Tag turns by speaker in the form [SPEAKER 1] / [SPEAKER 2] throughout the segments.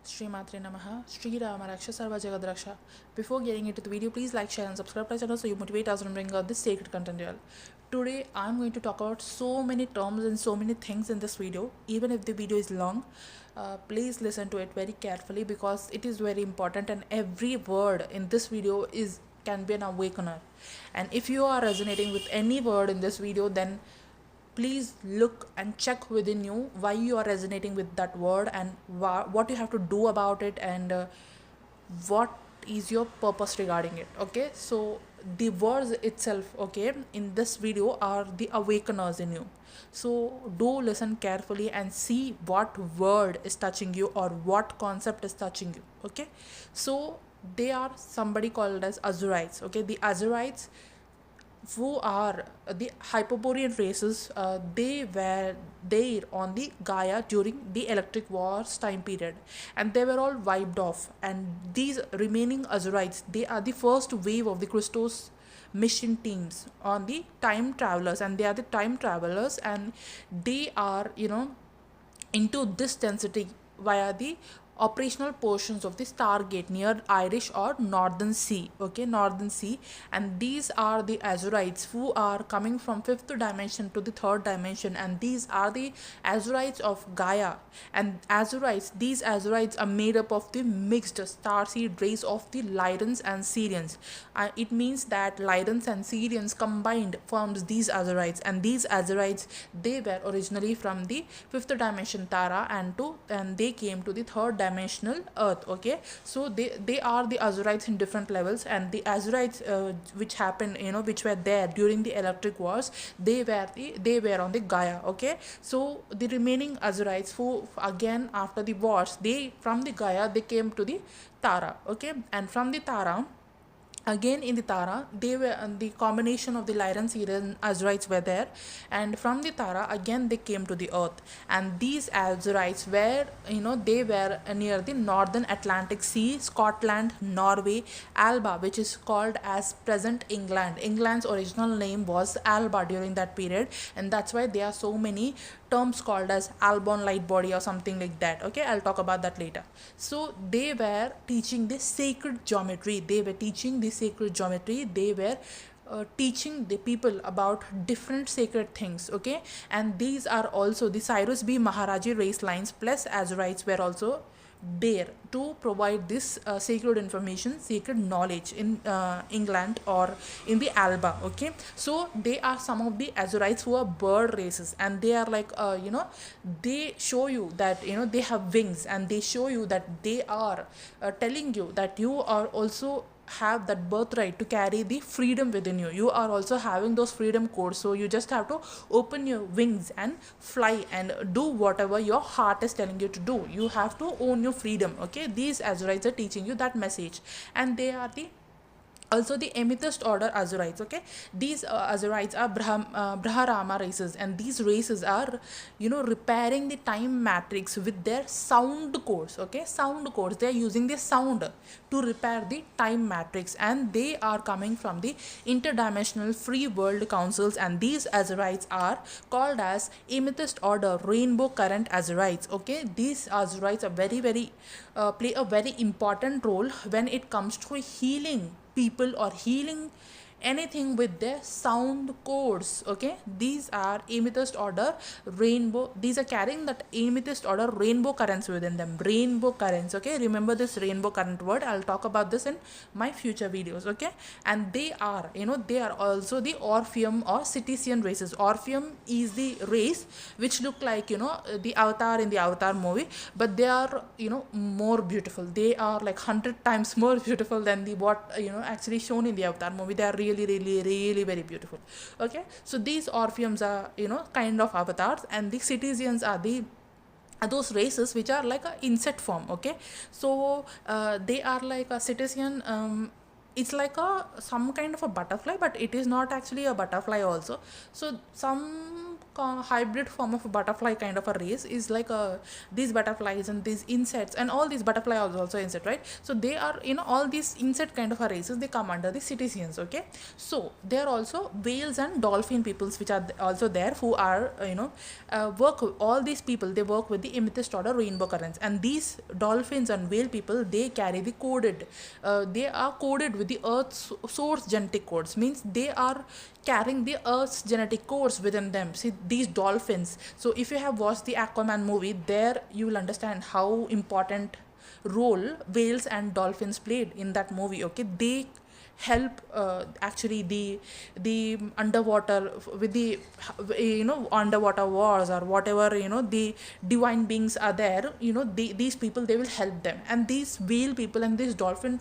[SPEAKER 1] Shri Matre Namaha, Shri Rama Raksha Sarva Jagad Raksha. Before getting into the video, please like, share and subscribe to our channel so you motivate us to bring out this sacred content here. Today, I'm going to talk about so many terms and so many things in this video. Even if the video is long, please listen to it very carefully because it is very important and every word in this video can be an awakener. And if you are resonating with any word in this video, then please look and check within you why you are resonating with that word and what you have to do about it and what is your purpose regarding it. Okay, so the words itself, okay, in this video are the awakeners in you. So do listen carefully and see what word is touching you or what concept is touching you. Okay, so they are somebody called as Azurites. Okay, the Azurites, who are the Hyperborean races, they were there on the Gaia during the Electric Wars time period, and they were all wiped off. And these remaining Azurites, they are the first wave of the Christos mission teams on the time travelers, and they are the time travelers, and they are into this density via the operational portions of the Stargate near Irish or Northern Sea. Okay, Northern Sea. And these are the Azurites who are coming from 5th dimension to the 3rd dimension, and these are the Azurites of Gaia. And these Azurites are made up of the mixed starseed race of the Lyrans and Sirians. It means that Lyrans and Sirians combined forms these Azurites, and these Azurites, they were originally from the 5th dimension Tara, and they came to the 3rd dimensional Earth. Okay, so they are the Azurites in different levels, and the Azurites which happened, which were there during the Electric Wars, they were on the Gaia. Okay, so the remaining Azurites who again after the wars, from the Gaia they came to the Tara. Okay, and from the Tara, again in the Tara, they were the combination of the Lyran, Syrian Azurites were there, and from the Tara again they came to the Earth. And these Azurites were, they were near the Northern Atlantic Sea, Scotland, Norway, Alba, which is called as present England. England's original name was Alba during that period, and that's why there are so many terms called as Albon light body or something like that. Okay, I'll talk about that later. So they were teaching the sacred geometry. They were teaching the people about different sacred things. Okay, and these are also the Cyrus B. Maharaji race lines plus Azurites were also there to provide this sacred information, sacred knowledge in England or in the Alba. Okay, so they are some of the Azurites who are bird races, and they are like they show you that they have wings, and they show you that they are telling you that you are also have that birthright to carry the freedom within you. You are also having those freedom codes, so you just have to open your wings and fly and do whatever your heart is telling you to do. You have to own your freedom. Okay, these Azurites are teaching you that message, and they are also the amethyst order Azurites. Okay, these Azurites are Braharama races, and these races are repairing the time matrix with their sound codes. Okay, sound codes, they are using the sound to repair the time matrix, and they are coming from the interdimensional free world councils. And these Azurites are called as amethyst order rainbow current Azurites. Okay, these Azurites are very play a very important role when it comes to healing people or healing anything with their sound codes. Okay, these are amethyst order rainbow, these are carrying that amethyst order rainbow currents within them. Rainbow currents. Okay, remember this rainbow current word. I'll talk about this in my future videos. Okay, and they are they are also the Orpheum or Cetesian races. Orpheum is the race which look like the Avatar in the Avatar movie, but they are more beautiful. They are like 100 times more beautiful than the what actually shown in the Avatar movie. They are really very beautiful. Okay, so these Orpheums are kind of avatars, and the Cetesians are those races which are like a insect form. Okay, so they are like a Cetesian. It's like some kind of a butterfly, but it is not actually a butterfly also. So some hybrid form of a butterfly kind of a race, is like these butterflies and these insects, and all these butterflies are also insect, right? So they are, all these insect kind of a races, they come under the cetaceans. Okay, so there are also whales and dolphin peoples which are also there, who are work all these people, they work with the amethyst order rainbow currents. And these dolphins and whale people, they carry the coded, they are coded with the earth's source genetic codes, means they are carrying the earth's genetic codes within them. See, these dolphins, so if you have watched the Aquaman movie, there you will understand how important role whales and dolphins played in that movie. Okay, they help actually the underwater with the underwater wars or whatever, the divine beings are there, these people, they will help them. And these whale people and these dolphin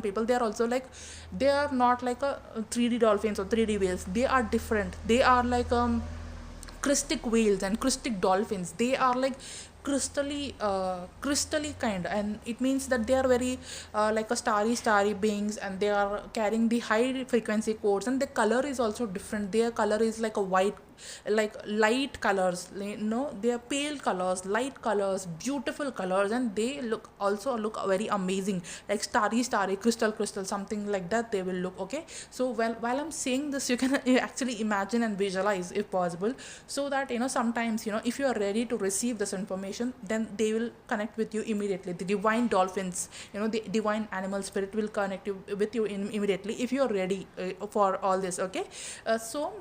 [SPEAKER 1] people, they are also like, they are not like a 3D dolphins or 3D whales, they are different. They are like crystic whales and crystic dolphins. They are like crystally kind, and it means that they are very like a starry beings, and they are carrying the high frequency codes, and the color is also different. Their color is like a white, like light colors, they are pale colors, light colors, beautiful colors, and they also look very amazing, like starry crystal something like that they will look. Okay, so while I'm saying this, you can actually imagine and visualize if possible, so that sometimes if you are ready to receive this information, then they will connect with you immediately. The divine dolphins, the divine animal spirit will connect with you immediately if you are ready for all this. Okay, so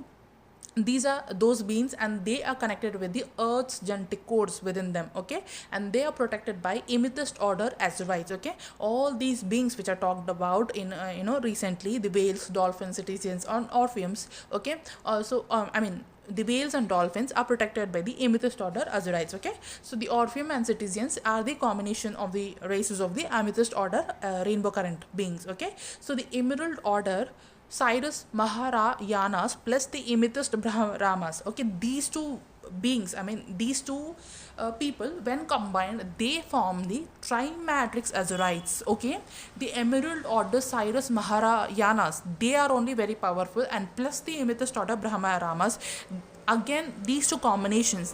[SPEAKER 1] these are those beings, and they are connected with the earth's genetic codes within them. Okay, and they are protected by amethyst order asteroids. Okay, all these beings which are talked about in recently, the whales, dolphins, cetaceans, and orpheums. Okay, also the whales and dolphins are protected by the amethyst order asteroids. Okay, so the orpheum and cetaceans are the combination of the races of the amethyst order rainbow current beings. Okay, so the emerald order Cyrus Maharayanas plus the amethyst Brahmas. Okay, these two beings, these two people, when combined, they form the trimatrix azurites. Okay, the emerald order Cyrus Maharayanas, they are only very powerful, and plus the amethyst order Brahmas, again these two combinations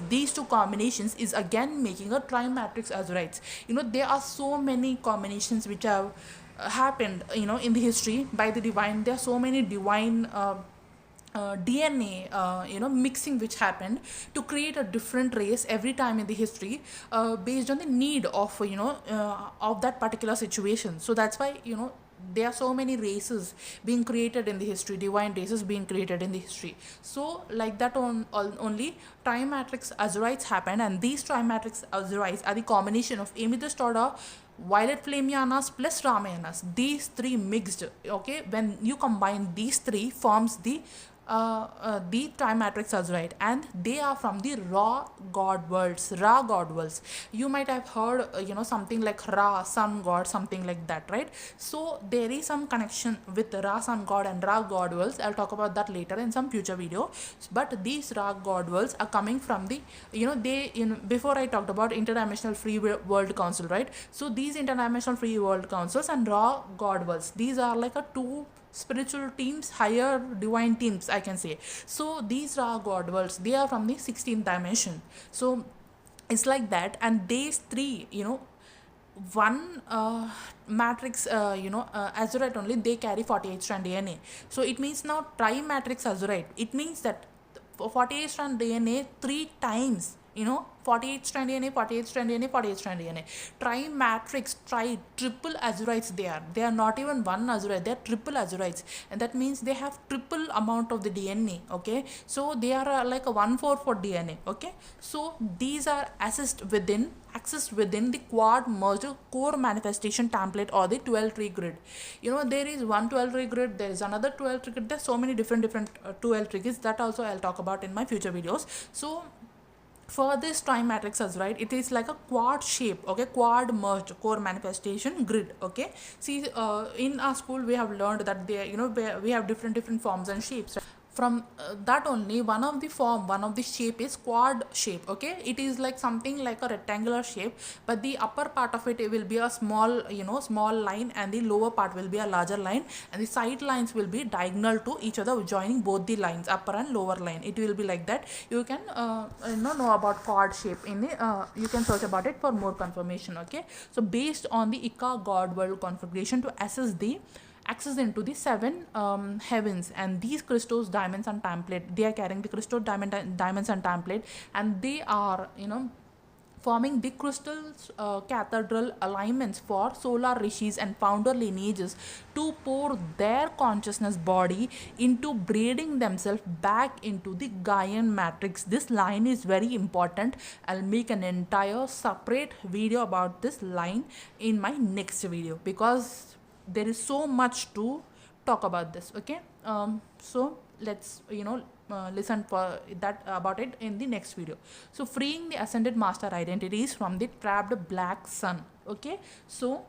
[SPEAKER 1] is again making a trimatrix azurites. There are so many combinations which have happened in the history by the divine. There are so many divine DNA mixing which happened to create a different race every time in the history, based on the need of of that particular situation. So that's why there are so many races being created in the history, divine races being created in the history. So like that only trimatrix azurites happened, and these trimatrix azurites are the combination of amethyst order, violet flamianas plus ramayanas. These three mixed. Okay, when you combine these three, forms the trimatrix azurite, and they are from the Ra god worlds. You might have heard something like Ra sun god, something like that, right? So there is some connection with Ra sun god and Ra god worlds. I'll talk about that later in some future video. But these Ra god worlds are coming from the before I talked about interdimensional free world council, right? So these interdimensional free world councils and Ra god worlds, these are like a two spiritual teams, higher divine teams, I can say. So these are god worlds, they are from the 16th dimension. So it's like that, and these three one matrix azurite only, they carry 48 strand DNA. So it means now trimatrix azurite, it means that 48 strand DNA 3 times, 48 strand DNA, 48 strand DNA, 48 strand DNA. Trimatrix, triple azurites they are not even one azurite, they are triple azurites, and that means they have triple amount of the DNA. Okay, so they are like a 1/4 for DNA. Okay, so these are accessed within the quad merged core manifestation template, or the 12 tree grid. There is one 12 tree grid, there is another 12 tree grid, there's so many different 12 tree grids, that also I'll talk about in my future videos. So for this trimatrix azurite, it is like a quad shape. Okay, quad merged core manifestation grid. Okay, see, in our school we have learned that we have different forms and shapes. from that only, one of the shape is quad shape. Okay, it is like something like a rectangular shape, but the upper part of it will be a small, small line, and the lower part will be a larger line, and the side lines will be diagonal to each other, joining both the lines, upper and lower line. It will be like that. You can know about quad shape in the you can search about it for more confirmation. Okay, so based on the Ika god world configuration, to assess the access into the seven heavens, and these crystals, diamonds and template, they are carrying the crystal diamonds and template, and they are forming the crystals cathedral alignments for solar rishis and founder lineages to pour their consciousness body into breeding themselves back into the Gaian matrix. This line is very important. I'll make an entire separate video about this line in my next video, because there is so much to talk about this. Okay, so let's listen for that about it in the next video. So freeing the ascended master identities from the trapped black sun. Okay, so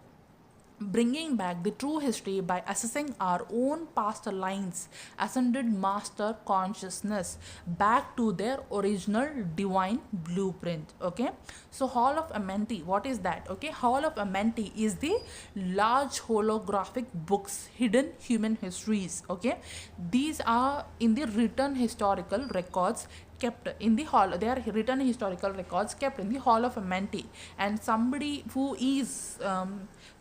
[SPEAKER 1] bringing back the true history by assessing our own past lines, ascended master consciousness back to their original divine blueprint. Okay, so Hall of Amenti, what is that? Okay, Hall of Amenti is the large holographic books, hidden human histories. Okay, these are in the written historical records kept in the hall. They are written historical records kept in the Hall of Amenti, and somebody who is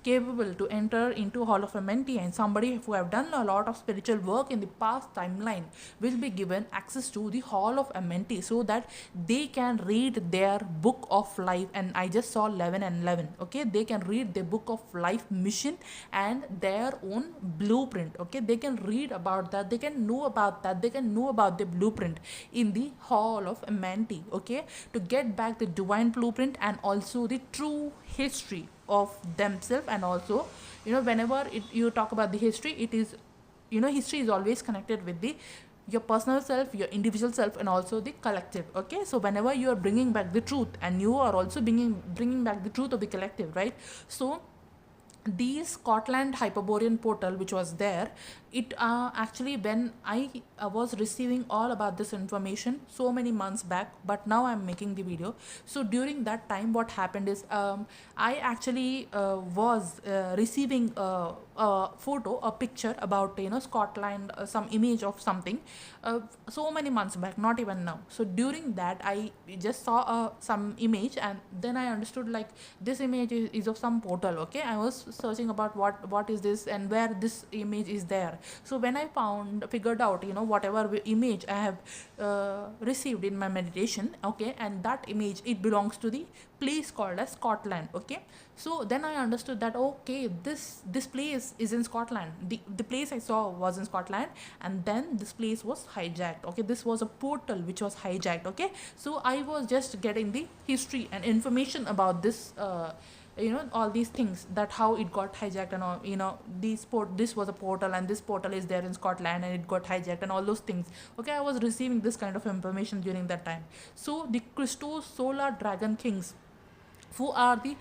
[SPEAKER 1] capable to enter into Hall of Amenti, and somebody who have done a lot of spiritual work in the past timeline, will be given access to the Hall of Amenti, so that they can read their book of life. And I just saw 11 and 11. Okay, they can read their book of life mission and their own blueprint. Okay, they can read about that, they can know about that, they can know about the blueprint in the Hall of Amenti. Okay, to get back the divine blueprint and also the true history of themselves. And also, whenever you talk about the history, it is, history is always connected with the your personal self, your individual self, and also the collective. Okay, so whenever you are bringing back the truth, and you are also bringing back the truth of the collective, right? So the Scotland Hyperborean portal, which was there, it actually, when I was receiving all about this information so many months back, but now I'm making the video. So during that time, what happened is, I actually was receiving a photo, a picture about Scotland, some image of something, so many months back, not even now. So during that, I just saw some image, and then I understood, like, this image is of some portal. Okay, I was searching about what is this and where this image is there. So when I figured out whatever image I have received in my meditation. Okay, and that image, it belongs to the place called as Scotland. Okay, so then I understood that, okay, this place is in Scotland. The place I saw was in Scotland, and then this place was hijacked. Okay, this was a portal which was hijacked. Okay, so I was just getting the history and information about this all these things, that how it got hijacked, and all, this was a portal, and this portal is there in Scotland, and it got hijacked, and all those things. Okay, I was receiving this kind of information during that time. So the Christos solar dragon kings, who are the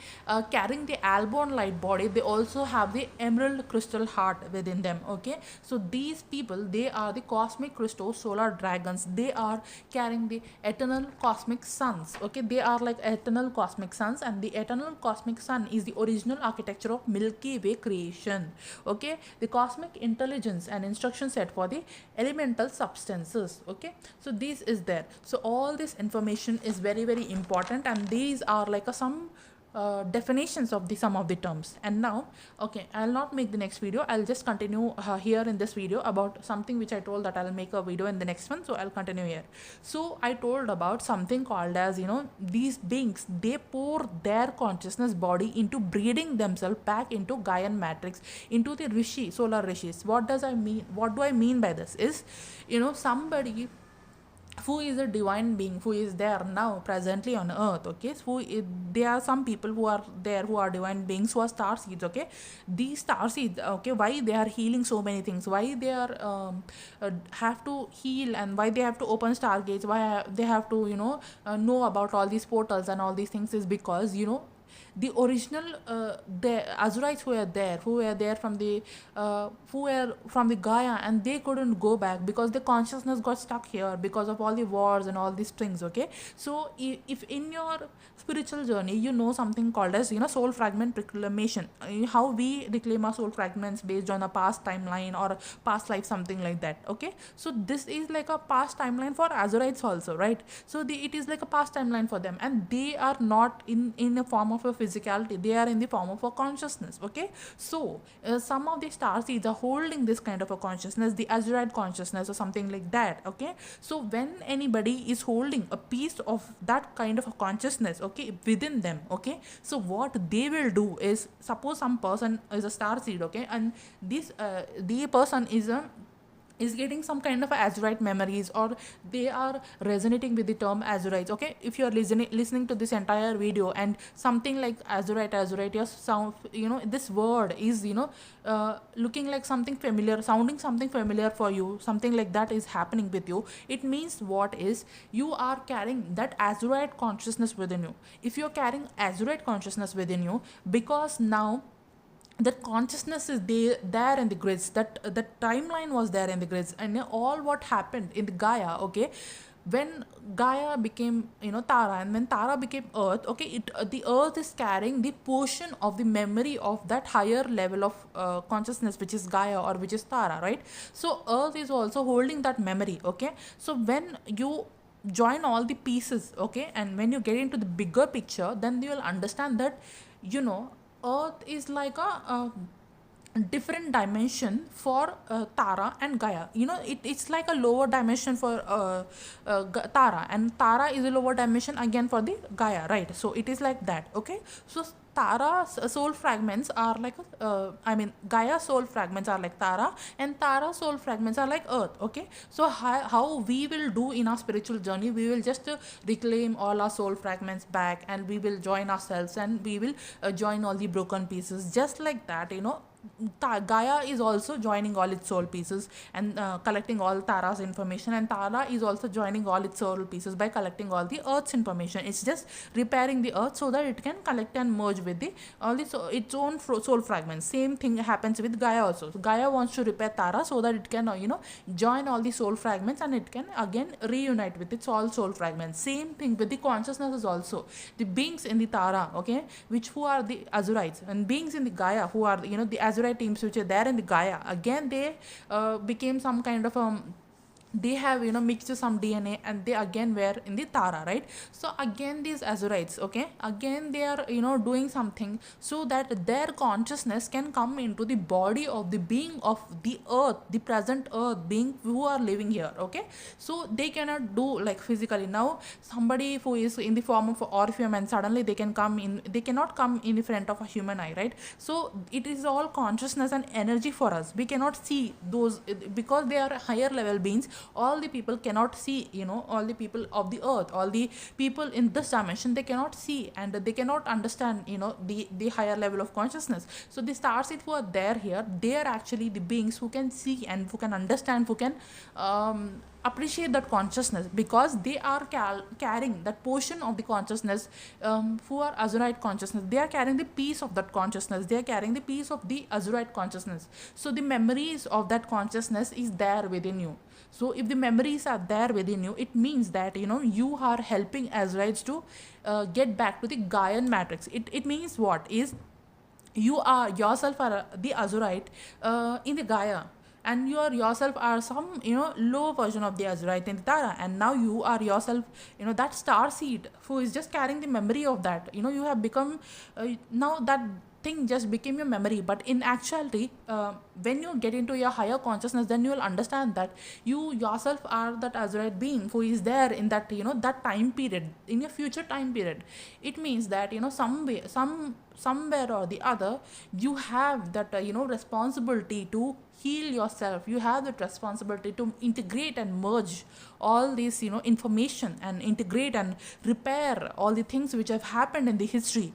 [SPEAKER 1] carrying the Alborn light body, they also have the emerald crystal heart within them. Okay, so these people, they are the cosmic crystal solar dragons. They are carrying the eternal cosmic suns. Okay, they are like eternal cosmic suns, and the eternal cosmic sun is the original architecture of Milky Way creation. Okay, the cosmic intelligence and instruction set for the elemental substances. Okay, so this is there. So all this information is very, very important, and these are like some definitions of some of the terms. And now, okay, I'll not make the next video. I'll just continue here in this video about something which I told that I'll make a video in the next one. So I'll continue here. So I told about something called as, these beings, they pour their consciousness body into breeding themselves back into Gaian matrix, into the Rishi, solar Rishis. What do I mean by this is, somebody who is a divine being, who is there now presently on earth. Okay, so there are some people who are there, who are divine beings, who are star seeds. Okay, these star seeds, okay, why they are healing so many things, why they are have to heal, and why they have to open stargates, why they have to know about all these portals and all these things, is because the original the Azurites who were there from the who were from the Gaia, and they couldn't go back because the consciousness got stuck here because of all the wars and all these things. Okay, so if in your spiritual journey you know something called as soul fragment reclamation, how we reclaim our soul fragments based on a past timeline or past life, something like that. Okay, so this is like a past timeline for Azurites also, right? So it is like a past timeline for them, and they are not in a form of a physicality, they are in the form of a consciousness. Okay, so some of the star seeds are holding this kind of a consciousness, the Azurite consciousness or something like that. Okay, so when anybody is holding a piece of that kind of a consciousness, okay, within them, okay, so what they will do is, suppose some person is a star seed, okay, and this the person is getting some kind of Azurite memories, or they are resonating with the term Azurites. Okay, if you are listening to this entire video and something like Azurite, your sound, this word is looking like something familiar, sounding something familiar for you, something like that is happening with you, it means what is, you are carrying that Azurite consciousness within you. If you're carrying Azurite consciousness within you, because now that consciousness is there in the grids, that the timeline was there in the grids, and all what happened in the Gaia. Okay, when Gaia became Tara, and when Tara became Earth, okay, the Earth is carrying the portion of the memory of that higher level of consciousness, which is Gaia or which is Tara, right? So Earth is also holding that memory. Okay, so when you join all the pieces, okay, and when you get into the bigger picture, then you will understand that Earth is like a different dimension for Tara and Gaia. It's like a lower dimension for Tara, and Tara is a lower dimension again for the Gaia, right? So it is like that. Okay, so Tara's soul fragments are like Gaia soul fragments are like Tara, and Tara soul fragments are like Earth. Okay, so how we will do in our spiritual journey, we will just reclaim all our soul fragments back, and we will join ourselves, and we will join all the broken pieces, just like that. Gaia is also joining all its soul pieces and collecting all Tara's information, and Tara is also joining all its soul pieces by collecting all the Earth's information. It's just repairing the Earth so that it can collect and merge with its own soul fragments. Same thing happens with Gaia also. So Gaia wants to repair Tara so that it can join all the soul fragments, and it can again reunite with its all soul fragments. Same thing with the consciousnesses also. The beings in the Tara, okay, who are the Azurites, and beings in the Gaia who are the Azurite teams which are there in the Gaia, again they became some kind of they have mixed some DNA, and they again were in the Tara, right? So again these Azurites, okay, again they are doing something so that their consciousness can come into the body of the being of the Earth, the present Earth being who are living here. Okay, so they cannot do like physically. Now somebody who is in the form of Orpheum, and suddenly they cannot come in the front of a human eye, right? So it is all consciousness and energy for us. We cannot see those because they are higher level beings. All the people cannot see, all the people of the Earth, all the people in this dimension, they cannot see, and they cannot understand the higher level of consciousness. So the starseeds who are there here, they are actually the beings who can see and who can understand, who can appreciate that consciousness, because they are carrying that portion of the consciousness, who are Azurite consciousness. They are carrying the piece of that consciousness, they are carrying the piece of the Azurite consciousness. So the memories of that consciousness is there within you. So if the memories are there within you, it means that you are helping Azurites to get back to the Gaian matrix. It means what is, you are yourself are the Azurite in the Gaia, and you are yourself are some low version of the Azurite in the Tara, and now you are yourself that star seed who is just carrying the memory of that. You have become now that thing just became your memory, but in actuality when you get into your higher consciousness, then you will understand that you yourself are that Azurite being who is there in that that time period, in your future time period. It means that somewhere or the other, you have that responsibility to heal yourself. You have that responsibility to integrate and merge all this information, and integrate and repair all the things which have happened in the history.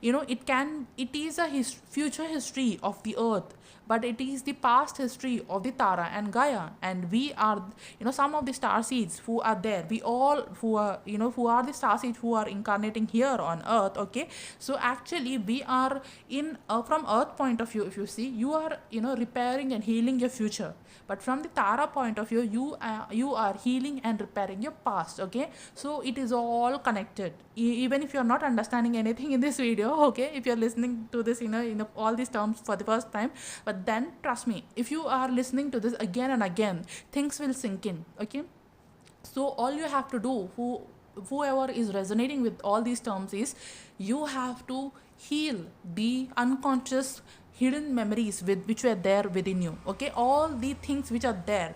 [SPEAKER 1] it is a future history of the earth, but it is the past history of the Tara and Gaia. And we are, some of the star seeds who are there, we all who are, who are the star seeds who are incarnating here on earth. Okay, so actually we are in from earth point of view, if you see, you are, repairing and healing your future. But from the Tara point of view, you are healing and repairing your past. Okay, so it is all connected. Even if you're not understanding anything in this video, okay, if you're listening to this, all these terms for the first time, but then trust me, if you are listening to this again and again, things will sink in. Okay, so all you have to do, whoever is resonating with all these terms, is you have to heal the unconscious hidden memories which were there within you. Okay, all the things which are there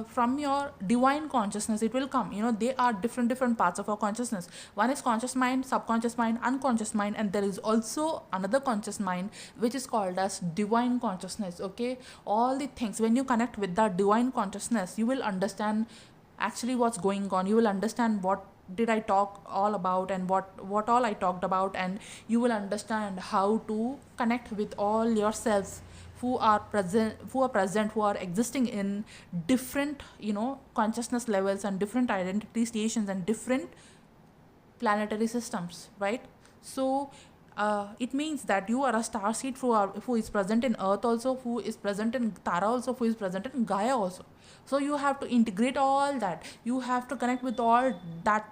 [SPEAKER 1] from your divine consciousness, it will come. They are different parts of our consciousness. One is conscious mind, subconscious mind, unconscious mind, and there is also another conscious mind which is called as divine consciousness. Okay, all the things, when you connect with that divine consciousness, you will understand actually what's going on. You will understand what did I talk all about, and what all I talked about, and you will understand how to connect with all yourselves who are present, who are existing in different, consciousness levels and different identity stations and different planetary systems, right? So it means that you are a star seed who is present in earth also, who is present in Tara also, who is present in Gaia also. So you have to integrate all that. You have to connect with all that,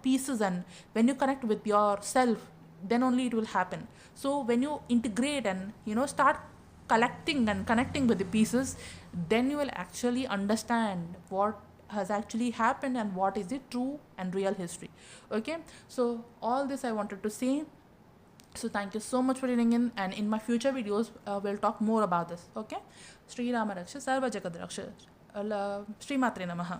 [SPEAKER 1] pieces. And when you connect with yourself, then only it will happen. So when you integrate and, start collecting and connecting with the pieces, then you will actually understand what has actually happened and what is the true and real history. Okay, so all this I wanted to say. So thank you so much for tuning in, and in my future videos we'll talk more about this. Okay, Sri Rama Raksha Sarva Jagat Raksha. Sri Matre Namaha.